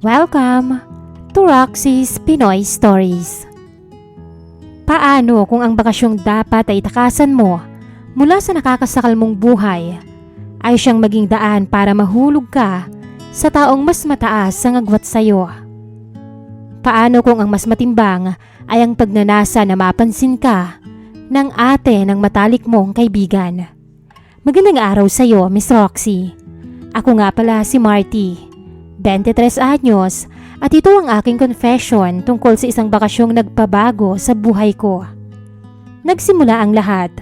Welcome to Roxy's Pinoy Stories. Paano kung ang bakasyong dapat ay takasan mo mula sa nakakasakal mong buhay ay siyang maging daan para mahulog ka sa taong mas mataas ang agwat sa'yo? Paano kung ang mas matimbang ay ang pagnanasa na mapansin ka ng ate ng matalik mong kaibigan? Magandang araw sa'yo, Miss Roxy. Ako nga pala si Marty, 23 anyos, at ito ang aking confession tungkol sa isang bakasyong nagpabago sa buhay ko. Nagsimula ang lahat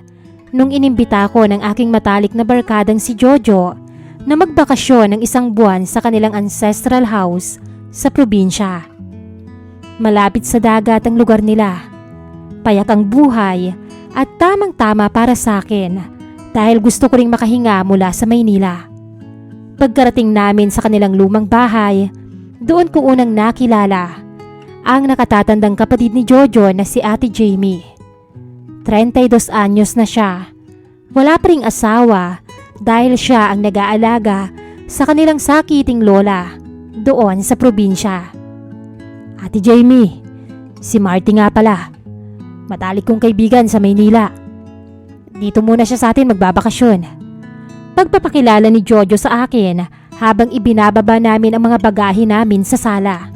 nung inimbita ko ng aking matalik na barkadang si Jojo na magbakasyon ng isang buwan sa kanilang ancestral house sa probinsya. Malapit sa dagat ang lugar nila. Payak ang buhay at tamang-tama para sa akin dahil gusto ko ring makahinga mula sa Maynila. Pagkarating namin sa kanilang lumang bahay, doon ko unang nakilala ang nakatatandang kapatid ni Jojo na si Ate Jamie. 32 anyos na siya. Wala pa ring asawa dahil siya ang nag-aalaga sa kanilang sakiting lola doon sa probinsya. Ate Jamie, si Marty nga pala. Matalik kong kaibigan sa Maynila. Dito muna siya sa atin magbabakasyon. Pagpapakilala ni Jojo sa akin habang ibinababa namin ang mga bagahe namin sa sala.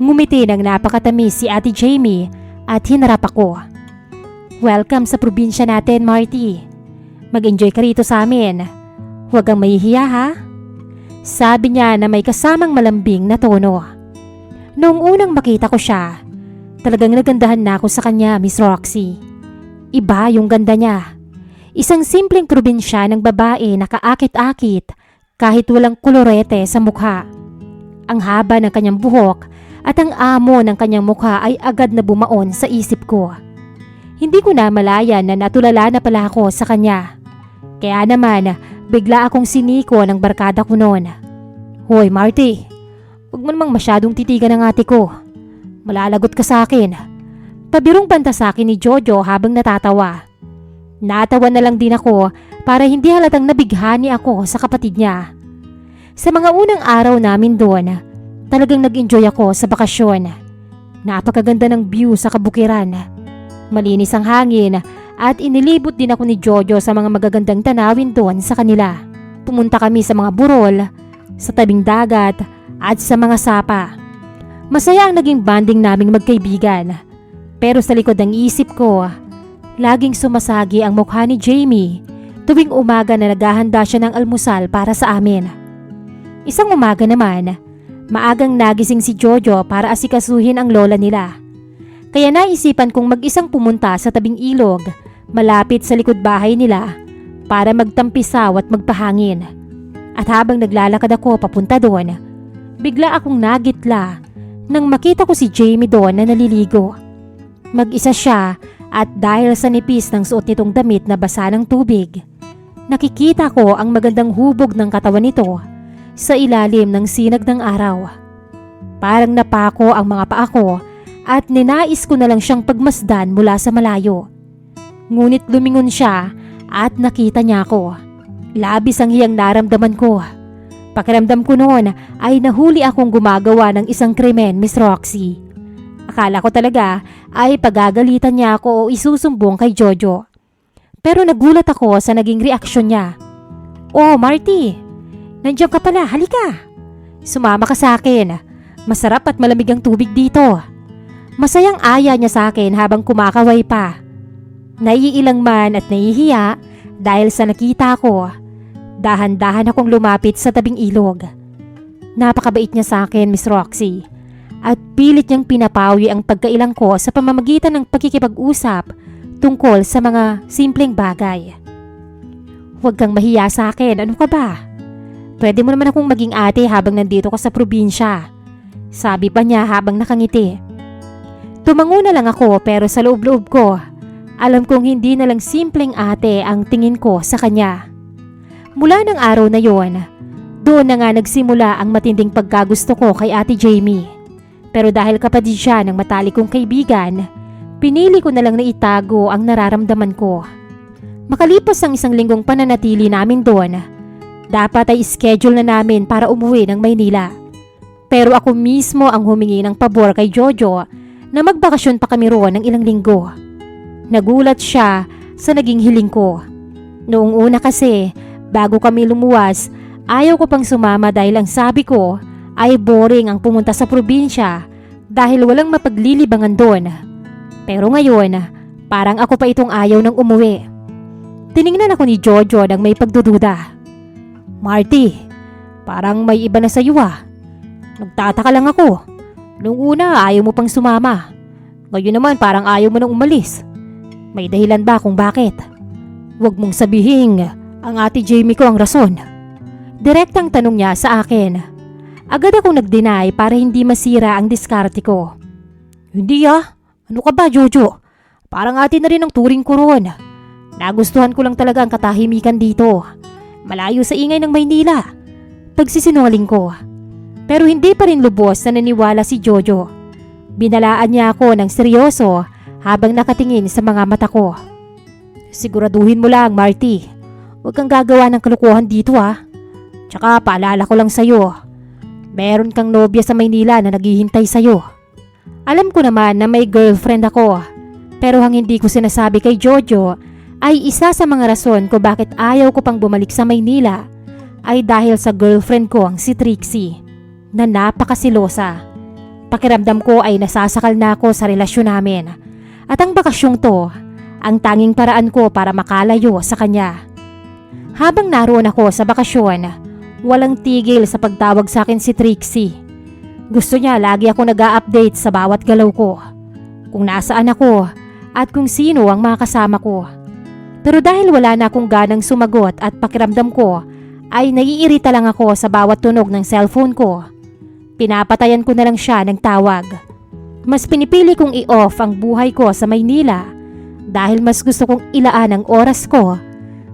Ngumiti ng napakatamis si Ate Jamie at hinarap ako. Welcome sa probinsya natin, Marty. Mag-enjoy ka rito sa amin. Huwag kang mahihiya ha? Sabi niya na may kasamang malambing na tono. Noong unang makita ko siya, talagang nagandahan na ako sa kanya, Miss Roxy. Iba yung ganda niya. Isang simpleng probinsya ng babae na kaakit-akit kahit walang kolorete sa mukha. Ang haba ng kanyang buhok at ang amo ng kanyang mukha ay agad na bumaon sa isip ko. Hindi ko na malayan na natulala na pala ako sa kanya. Kaya naman, bigla akong siniko ng barkada ko noon. Hoy Marty, huwag mo namang masyadong titigan ng ate ko. Malalagot ka sa akin. Pabirong banta sa akin ni Jojo habang natatawa. Natawa na lang din ako para hindi halatang nabighani ako sa kapatid niya. Sa mga unang araw namin doon, talagang nag-enjoy ako sa bakasyon. Napakaganda ng view sa kabukiran. Malinis ang hangin at inilibot din ako ni Jojo sa mga magagandang tanawin doon sa kanila. Pumunta kami sa mga burol, sa tabing dagat at sa mga sapa. Masaya ang naging bonding naming magkaibigan. Pero sa likod ng isip ko, laging sumasagi ang mukha ni Jamie tuwing umaga na naghahanda siya ng almusal para sa amin. Isang umaga naman, maagang nagising si Jojo para asikasuhin ang lola nila. Kaya naisipan kong mag-isang pumunta sa tabing ilog malapit sa likod bahay nila para magtampisaw at magpahangin. At habang naglalakad ako papunta doon, bigla akong nagitla nang makita ko si Jamie doon na naliligo. Mag-isa siya. At dahil sa nipis ng suot nitong damit na basa ng tubig, nakikita ko ang magandang hubog ng katawan nito sa ilalim ng sinag ng araw. Parang napako ang mga paa ko at ninais ko na lang siyang pagmasdan mula sa malayo. Ngunit lumingon siya at nakita niya ako. Labis ang hiyang naramdaman ko. Pakiramdam ko noon ay nahuli akong gumagawa ng isang krimen, Miss Roxy. Akala ko talaga ay pagagalitan niya ako o isusumbong kay Jojo. Pero nagulat ako sa naging reaksyon niya. Oh Marty, nandiyan ka pala, halika. Sumama ka sa akin. Masarap at malamig ang tubig dito. Masayang aya niya sa akin habang kumakaway pa. Naiilang man at nahihiya dahil sa nakita ko. Dahan-dahan akong lumapit sa tabing ilog. Napakabait niya sa akin, Miss Roxy. At pilit niyang pinapawi ang pagkailang ko sa pamamagitan ng pagkikipag-usap tungkol sa mga simpleng bagay. Huwag kang mahiya sa akin, ano ka ba? Pwede mo naman akong maging ate habang nandito ka sa probinsya. Sabi pa niya habang nakangiti. Tumango na lang ako pero sa loob-loob ko, alam kong hindi na lang simpleng ate ang tingin ko sa kanya. Mula ng araw na yon, doon na nga nagsimula ang matinding pagkagusto ko kay Ate Jamie. Pero dahil kapatid siya ng matalik kong kaibigan, pinili ko na lang na itago ang nararamdaman ko. Makalipas ang 1 linggong pananatili namin doon, dapat ay schedule na namin para umuwi ng Maynila. Pero ako mismo ang humingi ng pabor kay Jojo na magbakasyon pa kami roon ng ilang linggo. Nagulat siya sa naging hiling ko. Noong una kasi, bago kami lumuwas, ayaw ko pang sumama dahil ang sabi ko ay boring ang pumunta sa probinsya dahil walang mapaglilibangan doon. Pero ngayon, parang ako pa itong ayaw ng umuwi. Tiningnan ako ni Jojo nang may pagdududa. Marty, parang may iba na sa iyo ah. Nagtataka lang ako. Noong una ayaw mo pang sumama. Ngayon naman parang ayaw mo nang umalis. May dahilan ba kung bakit? Huwag mong sabihin ang ate Jamie ko ang rason. Direktang tanong niya sa akin. Agad akong nag-deny para hindi masira ang diskarte ko. Hindi ah. Ano ka ba, Jojo? Parang ate na rin ang turing ko roon. Nagustuhan ko lang talaga ang katahimikan dito. Malayo sa ingay ng Maynila. Pagsisinungaling ko. Pero hindi pa rin lubos na naniwala si Jojo. Binalaan niya ako ng seryoso habang nakatingin sa mga mata ko. Siguraduhin mo lang, Marty. Huwag kang gagawa ng kalukuhan dito ah. Tsaka paalala ko lang sa'yo. Meron kang nobya sa Maynila na naghihintay sa'yo. Alam ko naman na may girlfriend ako. Pero ang hindi ko sinasabi kay Jojo ay isa sa mga rason ko bakit ayaw ko pang bumalik sa Maynila ay dahil sa girlfriend ko ang si Trixie na napakasilosa. Pakiramdam ko ay nasasakal na ako sa relasyon namin at ang bakasyong to ang tanging paraan ko para makalayo sa kanya. Habang naroon ako sa bakasyon, walang tigil sa pagtawag sa akin si Trixie. Gusto niya lagi ako nag-a-update sa bawat galaw ko, kung nasaan ako at kung sino ang mga kasama ko. Pero dahil wala na akong ganang sumagot at pakiramdam ko ay naiirita lang ako sa bawat tunog ng cellphone ko, pinapatayan ko na lang siya ng tawag. Mas pinipili kong i-off ang buhay ko sa Maynila dahil mas gusto kong ilaan ang oras ko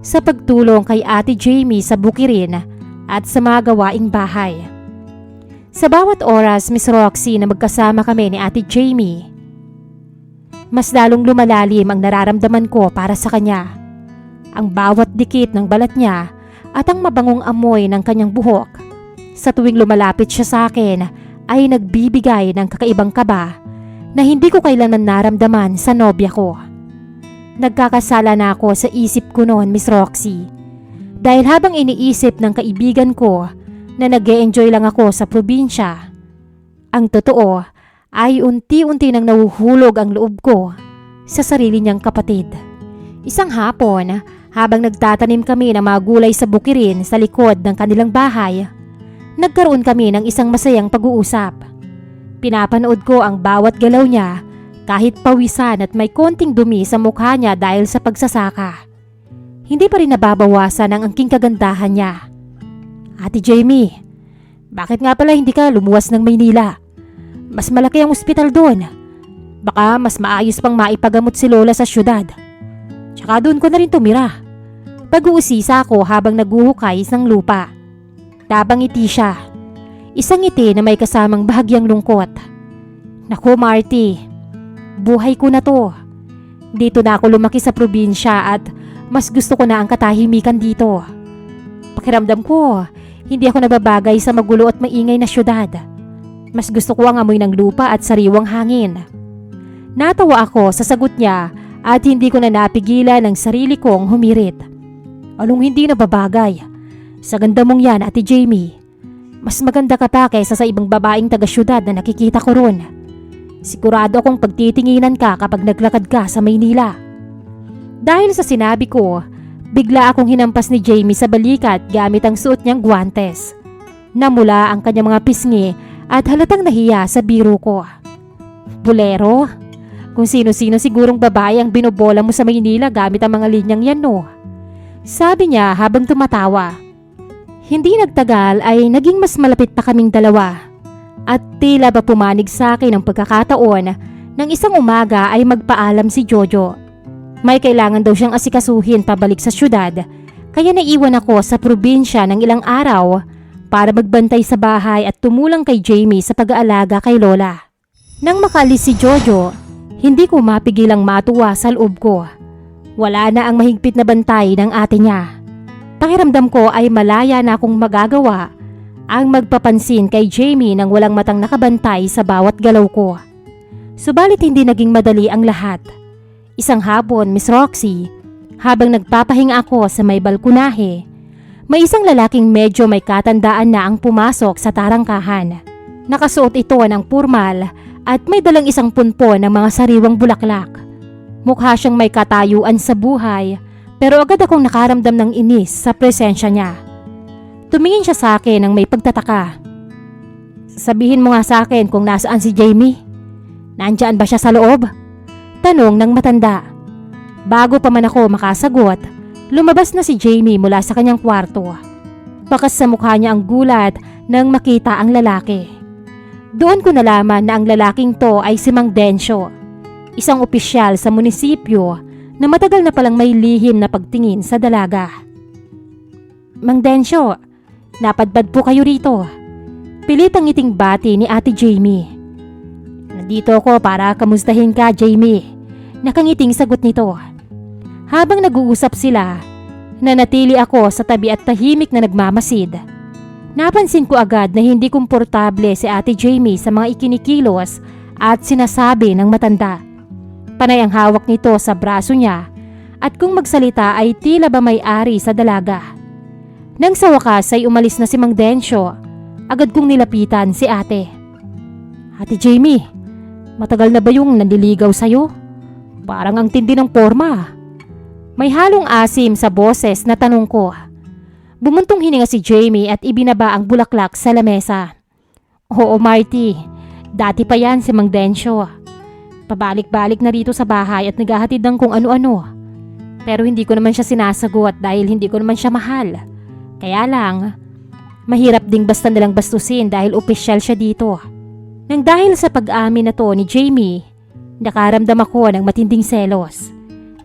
sa pagtulong kay Ate Jamie sa bukirin at sa mga gawaing bahay. Sa bawat oras, Miss Roxy, na magkasama kami ni Ate Jamie, mas lalong lumalalim ang nararamdaman ko para sa kanya. Ang bawat dikit ng balat niya at ang mabangong amoy ng kanyang buhok sa tuwing lumalapit siya sa akin ay nagbibigay ng kakaibang kaba na hindi ko kailanman naramdaman sa nobya ko. Nagkakasala na ako sa isip ko noon, Miss Roxy, dahil habang iniisip ng kaibigan ko na nag-e-enjoy lang ako sa probinsya, ang totoo ay unti-unti nang nahuhulog ang loob ko sa sarili niyang kapatid. Isang hapon, habang nagtatanim kami ng mga gulay sa bukirin sa likod ng kanilang bahay, nagkaroon kami ng isang masayang pag-uusap. Pinapanood ko ang bawat galaw niya kahit pawisan at may konting dumi sa mukha niya dahil sa pagsasaka. Hindi pa rin nababawasan ang angking kagandahan niya. Ate Jamie, bakit nga pala hindi ka lumuwas ng Maynila? Mas malaki ang ospital doon. Baka mas maayos pang maipagamot si Lola sa syudad. Tsaka doon ko na rin tumira. Pag-uusisa ako habang naguhukay ng lupa. Tabang ngiti siya. Isang ngiti na may kasamang bahagyang lungkot. Naku Marty, buhay ko na to. Dito na ako lumaki sa probinsya at mas gusto ko na ang katahimikan dito. Pakiramdam ko, hindi ako nababagay sa magulo at maingay na syudad. Mas gusto ko ang amoy ng lupa at sariwang hangin. Natawa ako sa sagot niya at hindi ko na napigilan ang sarili kong humirit. Anong hindi nababagay? Sa ganda mong yan, Ate Jamie. Mas maganda ka pa kaysa sa ibang babaeng taga-syudad na nakikita ko ron. Sigurado akong pagtitinginan ka kapag naglakad ka sa Maynila. Dahil sa sinabi ko, bigla akong hinampas ni Jamie sa balikat gamit ang suot niyang guwantes. Namula ang kanyang mga pisngi at halatang nahiya sa biro ko. Bulero? Kung sino-sino sigurong babae ang binobola mo sa Maynila gamit ang mga linyang yan, no? Sabi niya habang tumatawa. Hindi nagtagal ay naging mas malapit pa kaming dalawa. At tila ba pumanig sa akin ang pagkakataon nang isang umaga ay magpaalam si Jojo. May kailangan daw siyang asikasuhin pabalik sa syudad, kaya naiwan ako sa probinsya ng ilang araw para magbantay sa bahay at tumulong kay Jamie sa pag-aalaga kay Lola. Nang makaalis si Jojo, hindi ko mapigilang matuwa sa loob ko. Wala na ang mahigpit na bantay ng ate niya. Pakiramdam ko ay malaya na akong magagawa ang magpapansin kay Jamie nang walang matang nakabantay sa bawat galaw ko. Subalit hindi naging madali ang lahat. Isang hapon, Miss Roxy, habang nagpapahinga ako sa may balkonahe, may isang lalaking medyo may katandaan na ang pumasok sa tarangkahan. Nakasuot ito ng purmal at may dalang isang punpon ng mga sariwang bulaklak. Mukha siyang may katayuan sa buhay, pero agad akong nakaramdam ng inis sa presensya niya. Tumingin siya sa akin ng may pagtataka. Sabihin mo nga sa akin kung nasaan si Jamie. Nandyan ba siya sa loob? Tanong ng matanda. Bago pa man ako makasagot, lumabas na si Jamie mula sa kanyang kwarto. Bakas sa mukha niya ang gulat nang makita ang lalaki. Doon ko nalaman na ang lalaking to ay si Mang Dencio, isang opisyal sa munisipyo na matagal na palang may lihim na pagtingin sa dalaga. Mang Dencio, napadpad po kayo rito. Pilit ang ngiting bati ni Ate Jamie. Nandito ako para kamustahin ka, Jamie. Nakangiting sagot nito. Habang nag-uusap sila, nanatili ako sa tabi at tahimik na nagmamasid. Napansin ko agad na hindi komportable si Ate Jamie sa mga ikinikilos at sinasabi ng matanda. Panay ang hawak nito sa braso niya at kung magsalita ay tila ba may-ari sa dalaga. Nang sa wakas ay umalis na si Mang Dencio, agad kong nilapitan si ate. Ate Jamie, matagal na ba yung nandiligaw sa'yo? Parang ang tindi ng porma. May halong asim sa boses na tanong ko. Bumuntong hininga si Jamie at ibinaba ang bulaklak sa lamesa. Oo Marty, dati pa yan si Mang Dencio. Pabalik-balik na rito sa bahay at naghahatid ng kung ano-ano. Pero hindi ko naman siya sinasagot dahil hindi ko naman siya mahal. Kaya lang, mahirap ding basta nalang bastusin dahil opisyal siya dito. Nang dahil sa pag-amin na to ni Jamie, nakaramdam ako ng matinding selos.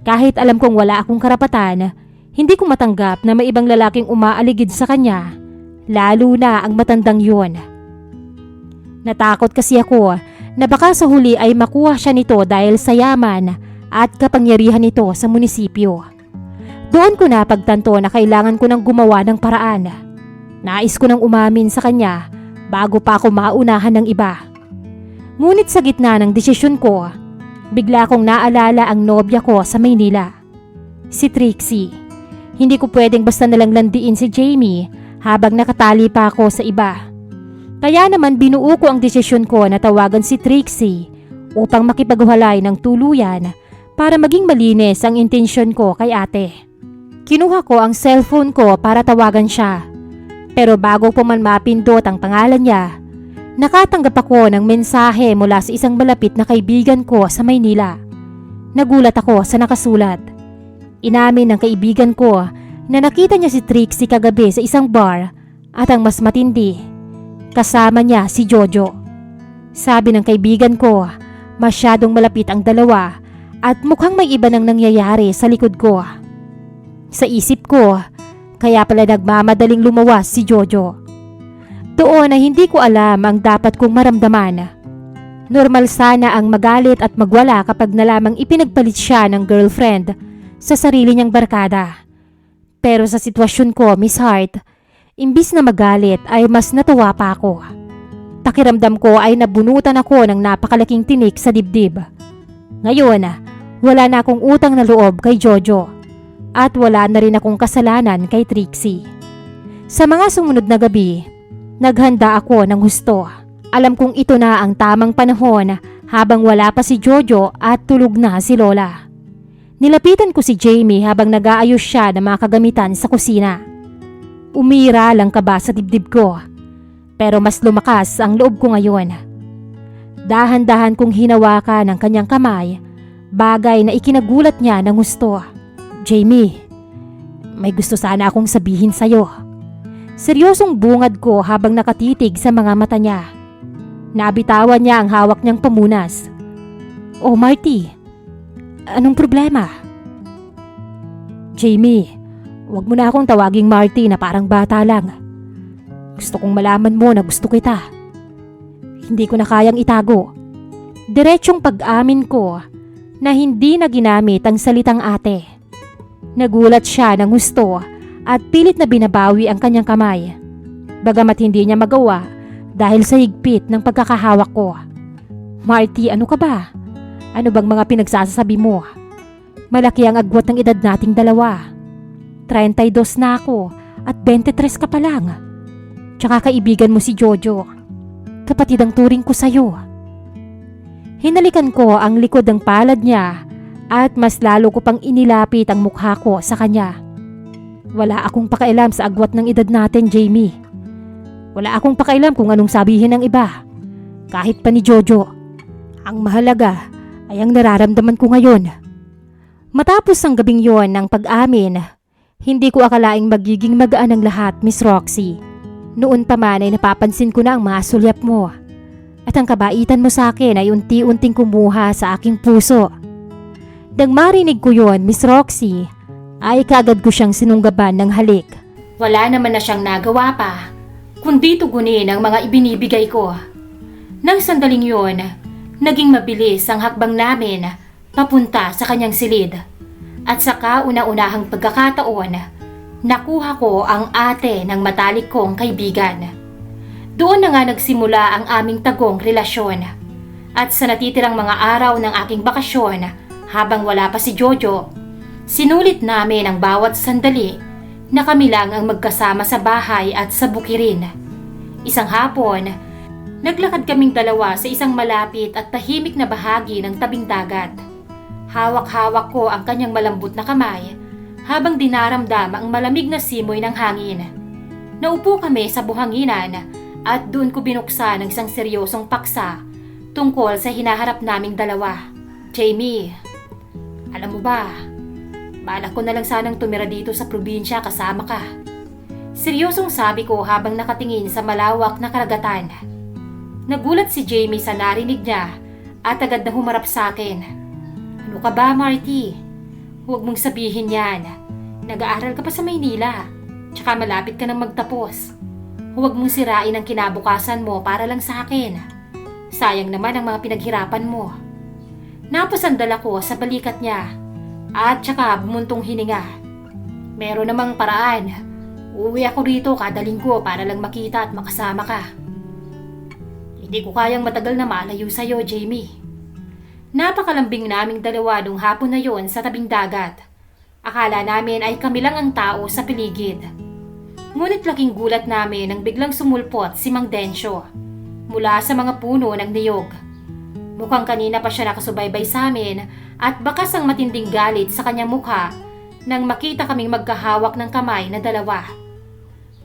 Kahit alam kong wala akong karapatan, hindi ko matanggap na may ibang lalaking umaaligid sa kanya, lalo na ang matandang yun. Natakot kasi ako na baka sa huli ay makuha siya nito dahil sa yaman at kapangyarihan nito sa munisipyo. Doon ko napagtanto na kailangan ko nang gumawa ng paraan. Nais ko nang umamin sa kanya bago pa ako maunahan ng iba. Ngunit sa gitna ng desisyon ko, bigla kong naalala ang nobya ko sa Maynila, si Trixie. Hindi ko pwedeng basta nalang landiin si Jamie habang nakatali pa ako sa iba. Kaya naman binuo ko ang desisyon ko na tawagan si Trixie upang makipaghiwalay ng tuluyan para maging malinis ang intensyon ko kay ate. Kinuha ko ang cellphone ko para tawagan siya. Pero bago pa man mapindot ang pangalan niya, nakatanggap ako ng mensahe mula sa isang malapit na kaibigan ko sa Maynila. Nagulat ako sa nakasulat. Inamin ng kaibigan ko na nakita niya si Trixie kagabi sa isang bar at ang mas matindi, kasama niya si Jojo. Sabi ng kaibigan ko, masyadong malapit ang dalawa at mukhang may iba nang nangyayari sa likod ko. Sa isip ko, kaya pala nagmamadaling lumawas si Jojo. Doon na hindi ko alam ang dapat kong maramdaman. Normal sana ang magalit at magwala kapag nalamang ipinagpalit siya ng girlfriend sa sarili niyang barkada. Pero sa sitwasyon ko, Miss Hart, imbis na magalit ay mas natawa pa ako. Pakiramdam ko ay nabunutan ako ng napakalaking tinik sa dibdib. Ngayon, wala na akong utang na loob kay Jojo at wala na rin akong kasalanan kay Trixie. Sa mga sumunod na gabi, naghanda ako ng husto. Alam kong ito na ang tamang panahon habang wala pa si Jojo at tulog na si Lola. Nilapitan ko si Jamie habang nag-aayos siya ng mga kagamitan sa kusina. Umira lang kaba sa dibdib ko, pero mas lumakas ang loob ko ngayon. Dahan-dahan kong hinawakan ang kanyang kamay, bagay na ikinagulat niya ng gusto. Jamie, may gusto sana akong sabihin sa'yo. Seryosong bungad ko habang nakatitig sa mga mata niya. Nabitawan niya ang hawak niyang pamunas. Oh Marty, anong problema? Jamie, wag mo na akong tawaging Marty na parang bata lang. Gusto kong malaman mo na gusto kita. Hindi ko na kayang itago. Diretsong pag-amin ko na hindi na ginamit ang salitang ate. Nagulat siya ng gusto at pilit na binabawi ang kanyang kamay. Bagamat hindi niya magawa dahil sa higpit ng pagkakahawak ko. Marty, ano ka ba? Ano bang mga pinagsasabi mo? Malaki ang agwat ng edad nating dalawa. 32 na ako at 23 ka pa lang. Tsaka kaibigan mo si Jojo. Kapatid ang turing ko sa'yo. Hinalikan ko ang likod ng palad niya at mas lalo ko pang inilapit ang mukha ko sa kanya. Wala akong pakialam sa agwat ng edad natin, Jamie. Wala akong pakialam kung anong sabihin ng iba. Kahit pa ni Jojo. Ang mahalaga ay ang nararamdaman ko ngayon. Matapos ang gabing yon ng pag-amin, hindi ko akalaing magiging magaan ang lahat, Miss Roxy. Noon pa man ay napapansin ko na ang mga sulyap mo. At ang kabaitan mo sa akin ay unti-unting kumuha sa aking puso. Nang marinig ko yon, Miss Roxy, ay kaagad ko siyang sinunggaban ng halik. Wala naman na siyang nagawa pa, kundi tugunin ang mga ibinibigay ko. Nang sandaling yon, naging mabilis ang hakbang namin papunta sa kanyang silid. At sa kauna-unahang pagkakataon, nakuha ko ang ate ng matalik kong kaibigan. Doon na nga nagsimula ang aming tagong relasyon. At sa natitirang mga araw ng aking bakasyon, habang wala pa si Jojo, sinulit namin ang bawat sandali na kami lang ang magkasama sa bahay at sa bukirin. Isang hapon, naglakad kaming dalawa sa isang malapit at tahimik na bahagi ng tabing dagat. Hawak-hawak ko ang kanyang malambot na kamay habang dinaramdam ang malamig na simoy ng hangin. Naupo kami sa buhanginan at doon ko binuksan ang isang seryosong paksa tungkol sa hinaharap naming dalawa. Jamie, alam mo ba, balak ko na lang sanang tumira dito sa probinsya kasama ka. Seryosong sabi ko habang nakatingin sa malawak na karagatan. Nagulat si Jamie sa narinig niya at agad na humarap sa akin. Ano ka ba, Marty? Huwag mong sabihin yan. Nag-aaral ka pa sa Maynila, tsaka malapit ka nang magtapos. Huwag mong sirain ang kinabukasan mo para lang sa akin. Sayang naman ang mga pinaghirapan mo. Napasandal ako sa balikat niya at tsaka bumuntong hininga. Meron namang paraan. Uuwi ako rito kada linggo para lang makita at makasama ka. Hindi ko kayang matagal na malayo sa'yo, Jamie. Napakalambing naming dalawa nung hapon na yon sa tabing dagat. Akala namin ay kami lang ang tao sa paligid. Ngunit laking gulat namin nang biglang sumulpot si Mang Densyo mula sa mga puno ng niyog. Mukhang kanina pa siya nakasubaybay sa amin at bakas ang matinding galit sa kanyang mukha nang makita kaming magkahawak ng kamay na dalawa.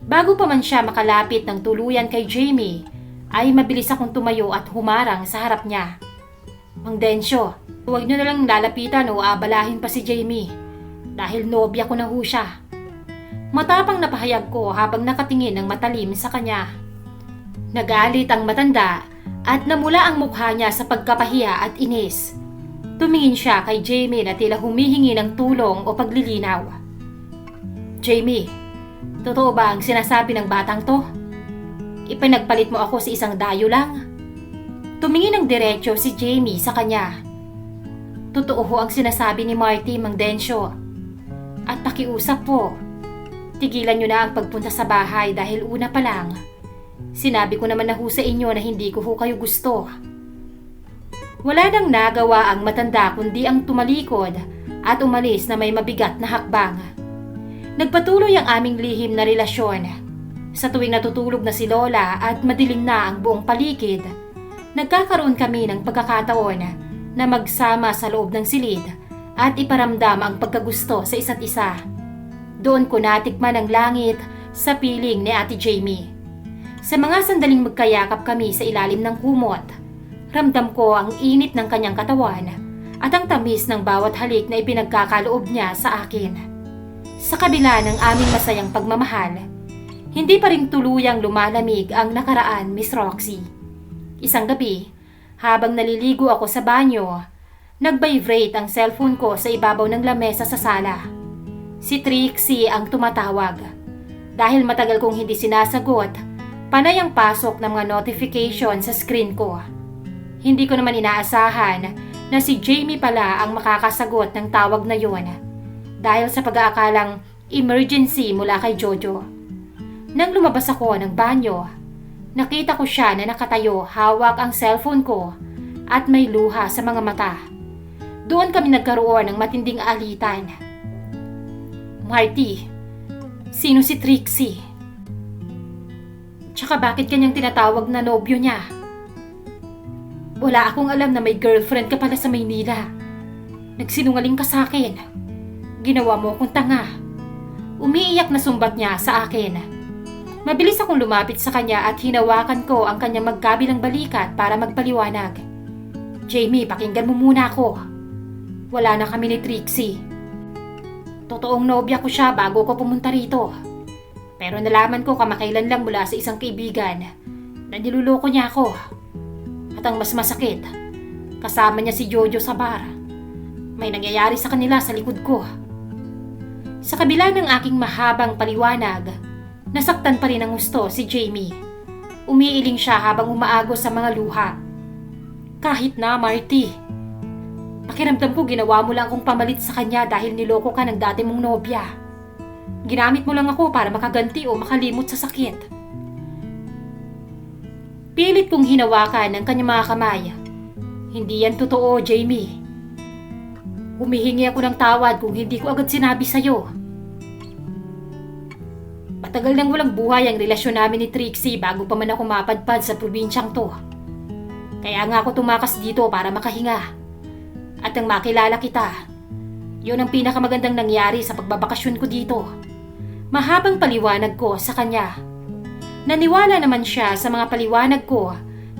Bago pa man siya makalapit ng tuluyan kay Jamie, ay mabilis akong tumayo at humarang sa harap niya. Mang Densyo, huwag niyo na lang lalapitan o abalahin pa si Jamie dahil nobya ko na ho siya. Matapang na pahayag ko habang nakatingin ng matalim sa kanya. Nagalit ang matanda at namula ang mukha niya sa pagkapahiya at inis. Tumingin siya kay Jamie na tila humihingi ng tulong o paglilinaw. Jamie, totoo ba ang sinasabi ng batang to? Ipinagpalit mo ako sa isang dayo lang? Tumingin ng diretsyo si Jamie sa kanya. Totoo ho ang sinasabi ni Marty, Mang Densyo. At pakiusap po. Tigilan nyo na ang pagpunta sa bahay dahil una pa lang, sinabi ko naman na ho sa inyo na hindi ko ho kayo gusto. Wala nang nagawa ang matanda kundi ang tumalikod at umalis na may mabigat na hakbang. Nagpatuloy ang aming lihim na relasyon. Sa tuwing natutulog na si Lola at madilim na ang buong paligid, nagkakaroon kami ng pagkakataon na magsama sa loob ng silid at iparamdam ang pagkagusto sa isa't isa. Doon ko natikman ang langit sa piling ni Ate Jamie. Sa mga sandaling magkayakap kami sa ilalim ng kumot, ramdam ko ang init ng kanyang katawan at ang tamis ng bawat halik na ipinagkakaloob niya sa akin. Sa kabila ng aming masayang pagmamahal, hindi pa rin tuluyang lumalamig ang nakaraan, Miss Roxy. Isang gabi, habang naliligo ako sa banyo, nag-vibrate ang cellphone ko sa ibabaw ng lamesa sa sala. Si Trixie ang tumatawag. Dahil matagal kong hindi sinasagot, panay ang pasok ng mga notification sa screen ko. Hindi ko naman inaasahan na si Jamie pala ang makakasagot ng tawag na yon dahil sa pag-aakalang emergency mula kay Jojo. Nang lumabas ako ng banyo, nakita ko siya na nakatayo, hawak ang cellphone ko at may luha sa mga mata. Doon kami nagkaroon ng matinding alitan. Marty, sino si Trixie? Tsaka bakit kanyang tinatawag na nobyo niya? Wala akong alam na may girlfriend ka pala sa Maynila. Nagsinungaling ka sa akin. Ginawa mo akong tanga. Umiiyak na sumbat niya sa akin. Mabilis akong lumapit sa kanya at hinawakan ko ang kanyang magkabilang balikat para magpaliwanag. Jamie, pakinggan mo muna ako. Wala na kami ni Trixie. Totoong nobya ko siya bago ko pumunta rito. Pero nalaman ko kamakailan lang mula sa isang kaibigan na niluloko niya ako. At ang mas masakit, kasama niya si Jojo sa bar. May nangyayari sa kanila sa likod ko. Sa kabila ng aking mahabang paliwanag, nasaktan pa rin ang gusto si Jamie. Umiiling siya habang umaagos sa mga luha. Kahit na, Marty. Pakiramdam ko ginawa mo lang akong pamalit sa kanya dahil niloko ka ng dati mong nobya. Ginamit mo lang ako para makaganti o makalimot sa sakit. Pilit kong hinawakan ang kanyang mga kamay. Hindi yan totoo, Jamie. Humihingi ako ng tawad kung hindi ko agad sinabi sa'yo. Matagal nang walang buhay ang relasyon namin ni Trixie bago pa man ako mapadpad sa probinsyang to. Kaya nga ako tumakas dito para makahinga. At nang makilala kita, yun ang pinakamagandang nangyari sa pagbabakasyon ko dito. Mahabang paliwanag ko sa kanya. Naniwala naman siya sa mga paliwanag ko,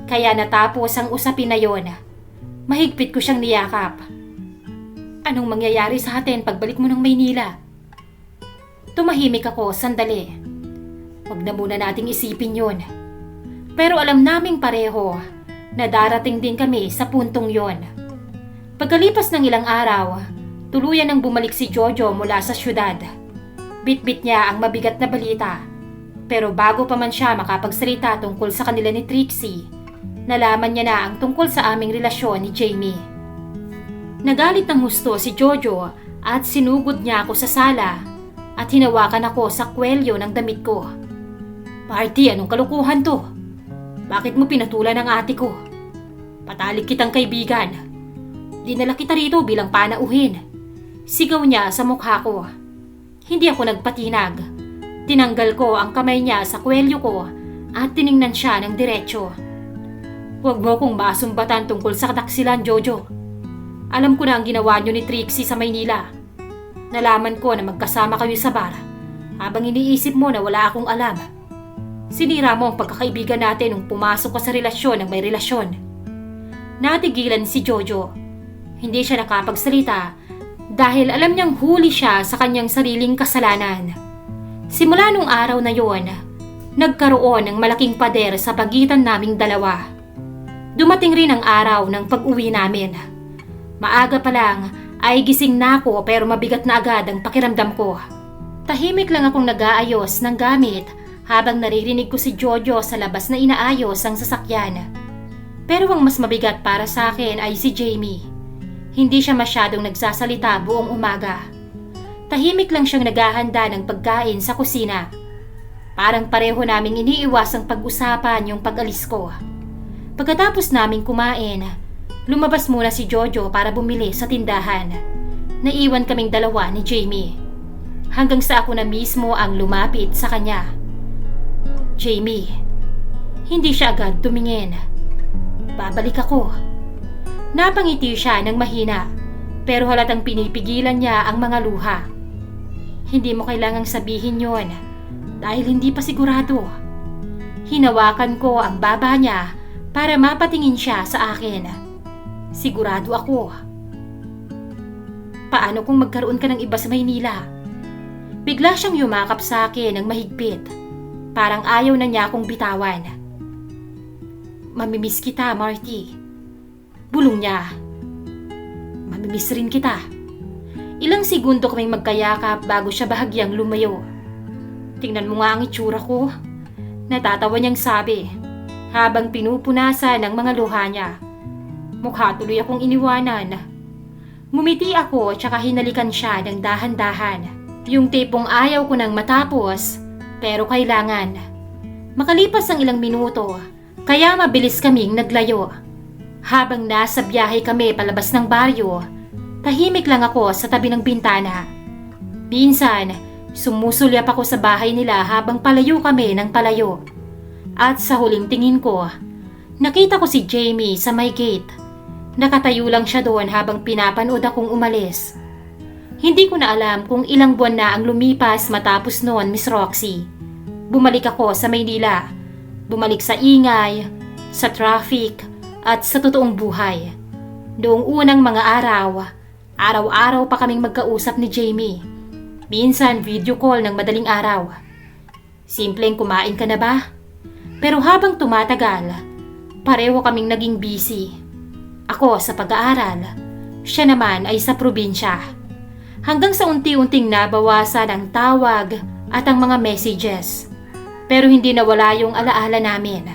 kaya natapos ang usapin na yon. Mahigpit ko siyang niyakap. Anong mangyayari sa atin pagbalik mo ng Maynila? Tumahimik ako sandali. Huwag na muna nating isipin yun. Pero alam naming pareho na darating din kami sa puntong yon. Pagkalipas ng ilang araw, tuluyan nang bumalik si Jojo mula sa syudad. Bitbit niya ang mabigat na balita. Pero bago pa man siya makapagsalita tungkol sa kanila ni Trixie, nalaman niya na ang tungkol sa aming relasyon ni Jamie. Nagalit ng husto si Jojo at sinugod niya ako sa sala at hinawakan ako sa kwelyo ng damit ko. Marty, anong kalukuhan to? Bakit mo pinatulan ang ate ko? Patalik kitang kaibigan. Dinala kita rito bilang panauhin. Sigaw niya sa mukha ko. Hindi ako nagpatinag. Tinanggal ko ang kamay niya sa kwelyo ko at tiningnan siya ng diretsyo. Huwag mo kong masumbatan tungkol sa kataksilan, Jojo. Alam ko na ang ginawa niyo ni Trixie sa Maynila. Nalaman ko na magkasama kayo sa bar habang iniisip mo na wala akong alam. Sinira mo ang pagkakaibigan natin nung pumasok ka sa relasyon ng may relasyon. Natigilan si Jojo. Hindi siya nakapagsalita dahil alam niyang huli siya sa kanyang sariling kasalanan. Simula nung araw na yon, nagkaroon ng malaking pader sa pagitan naming dalawa. Dumating rin ang araw ng pag-uwi namin. Maaga pa lang ay gising na ako pero mabigat na agad ang pakiramdam ko. Tahimik lang akong nag-aayos ng gamit habang naririnig ko si Jojo sa labas na inaayos ang sasakyan. Pero ang mas mabigat para sa akin ay si Jamie. Hindi siya masyadong nagsasalita buong umaga. Tahimik lang siyang naghahanda ng pagkain sa kusina. Parang pareho naming iniiwasang pag-usapan yung pag-alis ko. Pagkatapos naming kumain, lumabas muna si Jojo para bumili sa tindahan. Naiwan kaming dalawa ni Jamie. Hanggang sa ako na mismo ang lumapit sa kanya. Jamie, hindi siya agad tumingin. Babalik ako. Napangiti siya ng mahina, pero halatang pinipigilan niya ang mga luha. Hindi mo kailangang sabihin yon, dahil hindi pa sigurado. Hinawakan ko ang baba niya para mapatingin siya sa akin. Sigurado ako. Paano kung magkaroon ka ng iba sa Maynila? Bigla siyang yumakap sa akin ng mahigpit. Parang ayaw na niya akong bitawan. Mamimiss kita, Marty. Bulong niya. Mamimiss rin kita. Ilang segundo kaming magkayakap bago siya bahagyang lumayo. Tingnan mo nga ang itsura ko. Natatawa niyang sabi habang pinupunasan ang mga luha niya. Mukha tuloy akong iniwanan. Ngumiti ako tsaka hinalikan siya ng dahan-dahan. Yung tipong ayaw ko nang matapos Pero kailangan. Makalipas ang ilang minuto, kaya mabilis kaming naglayo. Habang nasa biyahe kami palabas ng baryo, tahimik lang ako sa tabi ng bintana. Minsan, sumusulyap ako sa bahay nila habang palayo kami ng palayo. At sa huling tingin ko, nakita ko si Jamie sa may gate. Nakatayo lang siya doon habang pinapanood akong umalis. Hindi ko na alam kung ilang buwan na ang lumipas matapos noon, Miss Roxy. Bumalik ako sa Maynila. Bumalik sa ingay, sa traffic, at sa totoong buhay. Noong unang mga araw, araw-araw pa kaming magkausap ni Jamie. Minsan video call ng madaling araw. Simpleng kumain ka na ba? Pero habang tumatagal, pareho kaming naging busy. Ako sa pag-aaral, siya naman ay sa probinsya. Hanggang sa unti-unting nabawasan ang tawag at ang mga messages. Pero hindi nawala yung alaala namin.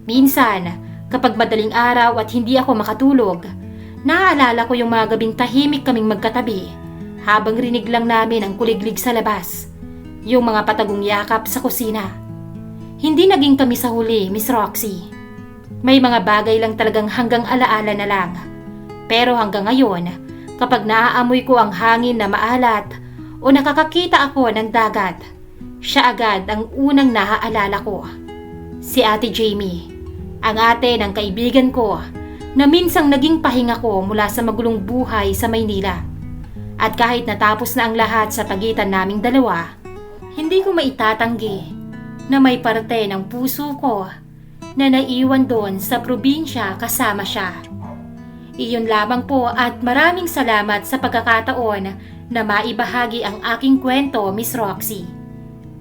Minsan, kapag madaling araw at hindi ako makatulog, naaalala ko yung mga gabing tahimik kaming magkatabi habang rinig lang namin ang kuliglig sa labas, yung mga patagong yakap sa kusina. Hindi naging kami sa huli, Miss Roxy. May mga bagay lang talagang hanggang alaala na lang. Pero hanggang ngayon, kapag naaamoy ko ang hangin na maalat o nakakakita ako ng dagat, siya agad ang unang naaalala ko. Si Ate Jamie, ang ate ng kaibigan ko na minsang naging pahinga ko mula sa magulong buhay sa Maynila. At kahit natapos na ang lahat sa pagitan naming dalawa, hindi ko maitatanggi na may parte ng puso ko na naiwan doon sa probinsya kasama siya. Iyon lamang po at maraming salamat sa pagkakataon na maibahagi ang aking kwento, Miss Roxy.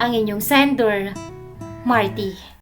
Ang inyong sender, Marty.